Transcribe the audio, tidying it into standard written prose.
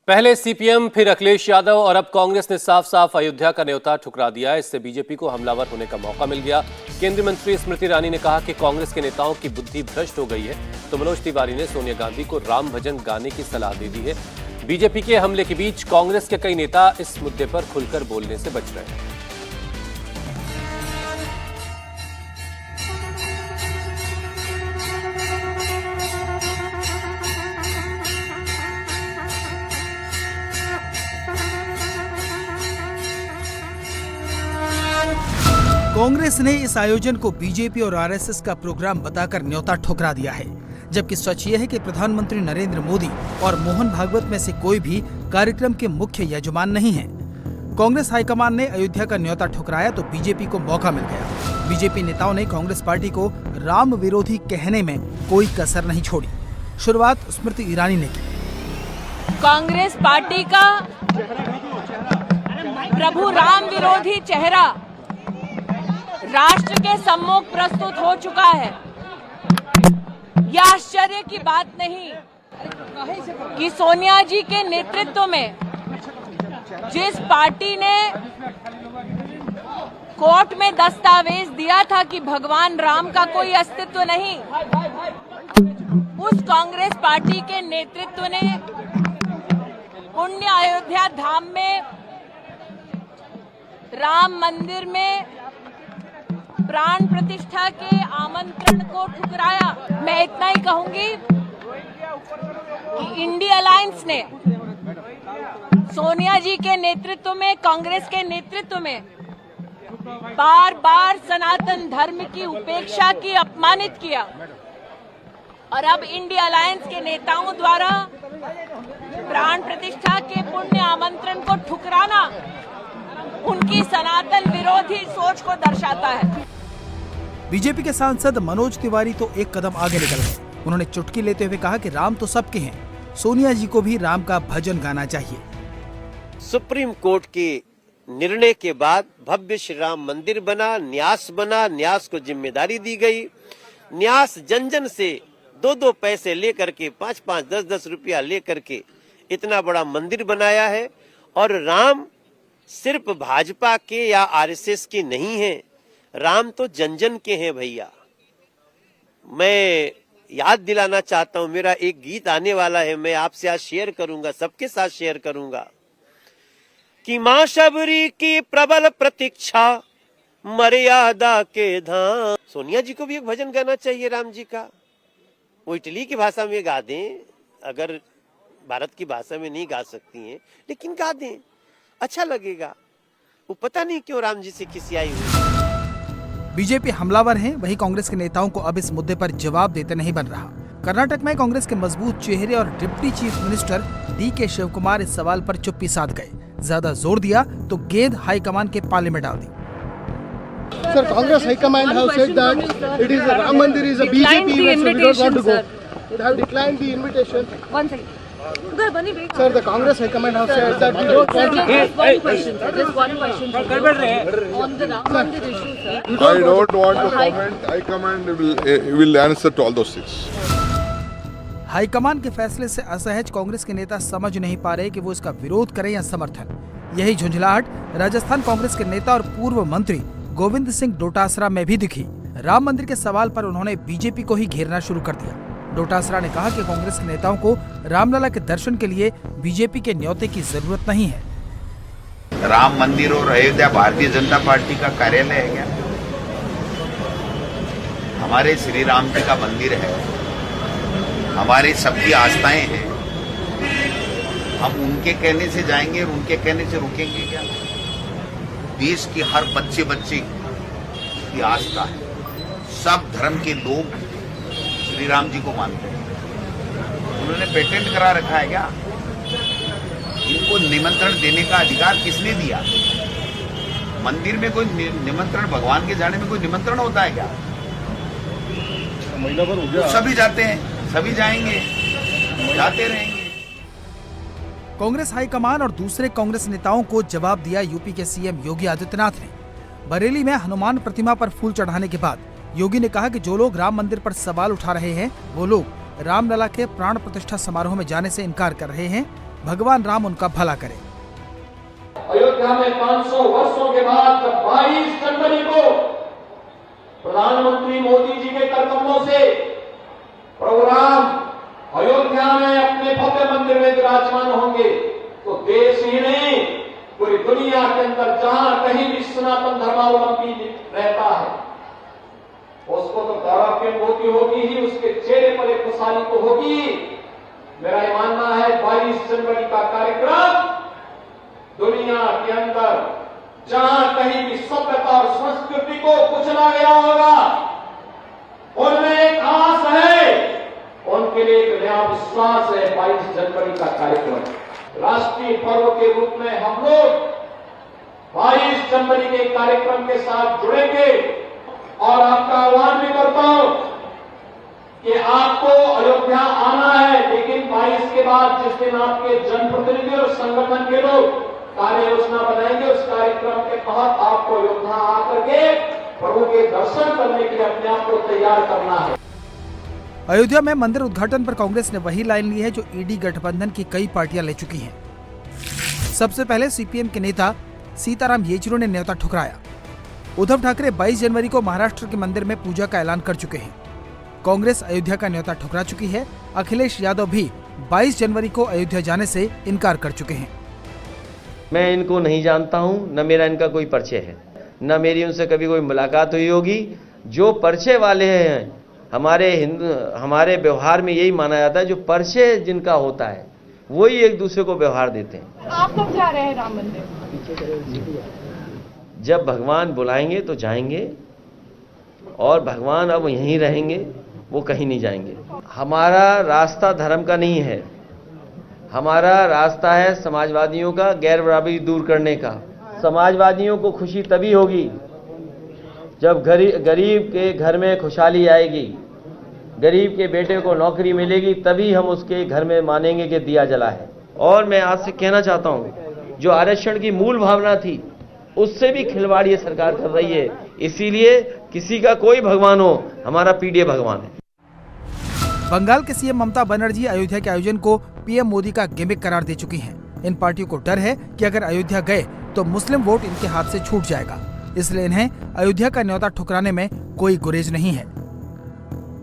पहले सीपीएम, फिर अखिलेश यादव और अब कांग्रेस ने साफ साफ अयोध्या का न्योता ठुकरा दिया। इससे बीजेपी को हमलावर होने का मौका मिल गया। केंद्रीय मंत्री स्मृति ईरानी ने कहा कि कांग्रेस के नेताओं की बुद्धि भ्रष्ट हो गई है, तो मनोज तिवारी ने सोनिया गांधी को राम भजन गाने की सलाह दे दी है। बीजेपी के हमले के बीच कांग्रेस के कई नेता इस मुद्दे पर खुलकर बोलने से बच रहे हैं। कांग्रेस ने इस आयोजन को बीजेपी और आरएसएस का प्रोग्राम बताकर न्योता ठुकरा दिया है, जबकि सच ये है कि प्रधानमंत्री नरेंद्र मोदी और मोहन भागवत में से कोई भी कार्यक्रम के मुख्य यजमान नहीं है। कांग्रेस हाईकमान ने अयोध्या का न्योता ठुकराया तो बीजेपी को मौका मिल गया। बीजेपी नेताओं ने कांग्रेस पार्टी को राम विरोधी कहने में कोई कसर नहीं छोड़ी। शुरुआत स्मृति ईरानी ने की। कांग्रेस पार्टी का प्रभु राम विरोधी चेहरा राष्ट्र के सम्मुख प्रस्तुत हो चुका है। यह आश्चर्य की बात नहीं कि सोनिया जी के नेतृत्व में जिस पार्टी ने कोर्ट में दस्तावेज दिया था कि भगवान राम का कोई अस्तित्व नहीं, उस कांग्रेस पार्टी के नेतृत्व ने पुण्य अयोध्या धाम में राम मंदिर में प्राण प्रतिष्ठा के आमंत्रण को ठुकराया। मैं इतना ही कहूंगी कि इंडिया अलायंस ने सोनिया जी के नेतृत्व में, कांग्रेस के नेतृत्व में बार बार सनातन धर्म की उपेक्षा की, अपमानित किया और अब इंडिया अलायंस के नेताओं द्वारा प्राण प्रतिष्ठा के पुण्य आमंत्रण को ठुकराना उनकी सनातन विरोधी सोच को दर्शाता है। बीजेपी के सांसद मनोज तिवारी तो एक कदम आगे निकल गए। उन्होंने चुटकी लेते हुए कहा कि राम तो सबके हैं, सोनिया जी को भी राम का भजन गाना चाहिए। सुप्रीम कोर्ट के निर्णय के बाद भव्य श्री राम मंदिर बना, न्यास को जिम्मेदारी दी गई। न्यास जन जन से 2-2 पैसे लेकर के 5-5, 10-10 रुपया लेकर के इतना बड़ा मंदिर बनाया है। और राम सिर्फ भाजपा के या आरएसएस के नहीं है, राम तो जन जन के हैं भैया। मैं याद दिलाना चाहता हूं, मेरा एक गीत आने वाला है, मैं आपसे आज शेयर करूंगा, सबके साथ शेयर करूंगा कि मां शबरी की प्रबल प्रतीक्षा मर्यादा के धाम। सोनिया जी को भी एक भजन गाना चाहिए राम जी का। वो इटली की भाषा में गा दें, अगर भारत की भाषा में नहीं गा सकती हैं, लेकिन गा दें, अच्छा लगेगा। वो पता नहीं क्यों राम जी से खिसियाई हुई। बीजेपी हमलावर है, वही कांग्रेस के नेताओं को अब इस मुद्दे पर जवाब देते नहीं बन रहा। कर्नाटक में कांग्रेस के मजबूत चेहरे और deputy chief minister DK Shiv Kumar इस सवाल पर चुप्पी साध गए। ज्यादा जोर दिया तो गेंद हाईकमान के पाले में डाल दी। Sir, Congress High Command have said that it is a Ram Mandir is a BJP event, so we don't want to go. They have declined the invitation. One second. Sir, the Congress High Command have said that we don't want to. Just one question, sir. Just one question, sir. On the Ram Mandir issue, sir. I don't want to comment. High Command will answer to all those things. High command के फैसले से असहज कांग्रेस के नेता समझ नहीं पा रहे कि वो इसका विरोध करें या समर्थन। यही झुंझलाहट राजस्थान कांग्रेस के नेता और पूर्व मंत्री गोविंद सिंह डोटासरा में भी दिखी। राम मंदिर के सवाल पर उन्होंने बीजेपी को ही घेरना शुरू कर दिया। डोटासरा ने कहा कि कांग्रेस के नेताओं को रामलला के दर्शन के लिए बीजेपी के न्योते की जरूरत नहीं है। राम मंदिर और अयोध्या भारतीय जनता पार्टी का कार्यालय है क्या? हमारे श्री राम जी का मंदिर है, हमारी सबकी आस्थाएं हैं। हम उनके कहने से जाएंगे और उनके कहने से रुकेंगे क्या? देश की हर बच्चे की आस्था है। सब धर्म के लोग श्री राम जी को मानते हैं। उन्होंने पेटेंट करा रखा है क्या? इनको निमंत्रण देने का अधिकार किसने दिया? मंदिर में कोई निमंत्रण, भगवान के जाने में कोई निमंत्रण होता है क्या? तो सभी जाते हैं, सभी जाएंगे, जाते रहेंगे। कांग्रेस हाईकमान और दूसरे कांग्रेस नेताओं को जवाब दिया यूपी के सीएम योगी आदित्यनाथ ने। बरेली में हनुमान प्रतिमा पर फूल चढ़ाने के बाद योगी ने कहा कि जो लोग राम मंदिर पर सवाल उठा रहे हैं, वो लोग रामलला के प्राण प्रतिष्ठा समारोह में जाने से इनकार कर रहे हैं। भगवान राम उनका भला करे। अयोध्या में 500 वर्षों के बाद जब 22 जनवरी को प्रधानमंत्री मोदी जी के करतव्यों से प्रभु राम अयोध्या में अपने भव्य मंदिर में विराजमान होंगे तो देश ही नहीं पूरी दुनिया के अंदर जहां कहीं भी सनातन धर्मावलंबी रहता है उसको तो गौरव की अनुभूति होगी ही, उसके चेहरे पर एक खुशहाली तो होगी। मेरा ये मानना है 22 जनवरी का कार्यक्रम दुनिया के अंदर जहां कहीं भी सभ्यता और संस्कृति को कुचला गया होगा उनमें एक आस है, उनके लिए एक नया विश्वास है। 22 जनवरी का कार्यक्रम राष्ट्रीय पर्व के रूप में हम लोग 22 जनवरी के कार्यक्रम के साथ जुड़ेंगे और आपका आह्वान भी करता हूं कि आपको अयोध्या आना है, लेकिन 22 के बाद जिस दिन आपके जनप्रतिनिधि और संगठन के लोग कार्य योजना बनाएंगे उस कार्यक्रम के तहत आपको अयोध्या आकर के प्रभु के दर्शन करने के लिए अपने आप को तैयार करना है। अयोध्या में मंदिर उद्घाटन पर कांग्रेस ने वही लाइन ली है जो ईडी गठबंधन की कई पार्टियां ले चुकी हैं। सबसे पहले सीपीएम के नेता सीताराम येचुरी ने न्योता ठुकराया। उद्धव ठाकरे 22 जनवरी को महाराष्ट्र के मंदिर में पूजा का ऐलान कर चुके हैं। कांग्रेस अयोध्या का न्योता ठुकरा चुकी है। अखिलेश यादव भी 22 जनवरी को अयोध्या जाने से इनकार कर चुके हैं। मैं इनको नहीं जानता हूं, न मेरा इनका कोई परिचय है, न मेरी उनसे कभी कोई मुलाकात हुई होगी। जो परिचय वाले हैं हमारे व्यवहार में यही माना जाता है, जो परिचय जिनका होता है वही एक दूसरे को व्यवहार देते हैं। आप कब जा रहे हैं राम मंदिर? जब भगवान बुलाएंगे तो जाएंगे और भगवान अब यहीं रहेंगे, वो कहीं नहीं जाएंगे। हमारा रास्ता धर्म का नहीं है, हमारा रास्ता है समाजवादियों का गैर बराबरी दूर करने का। समाजवादियों को खुशी तभी होगी जब गरीब के घर में खुशहाली आएगी, गरीब के बेटे को नौकरी मिलेगी, तभी हम उसके घर में मानेंगे कि दिया जला है। और मैं आज से कहना चाहता हूं, जो आरक्षण की मूल भावना थी उससे भी खिलवाड़ ये सरकार कर रही है। इसीलिए किसी का कोई भगवान हो, हमारा पीडीए भगवान है। बंगाल के सीएम ममता बनर्जी अयोध्या के आयोजन को पीएम मोदी का गिमिक करार दे चुकी हैं। इन पार्टियों को डर है कि अगर अयोध्या गए तो मुस्लिम वोट इनके हाथ से छूट जाएगा, इसलिए इन्हें अयोध्या का न्योता ठुकराने में कोई गुरेज नहीं है।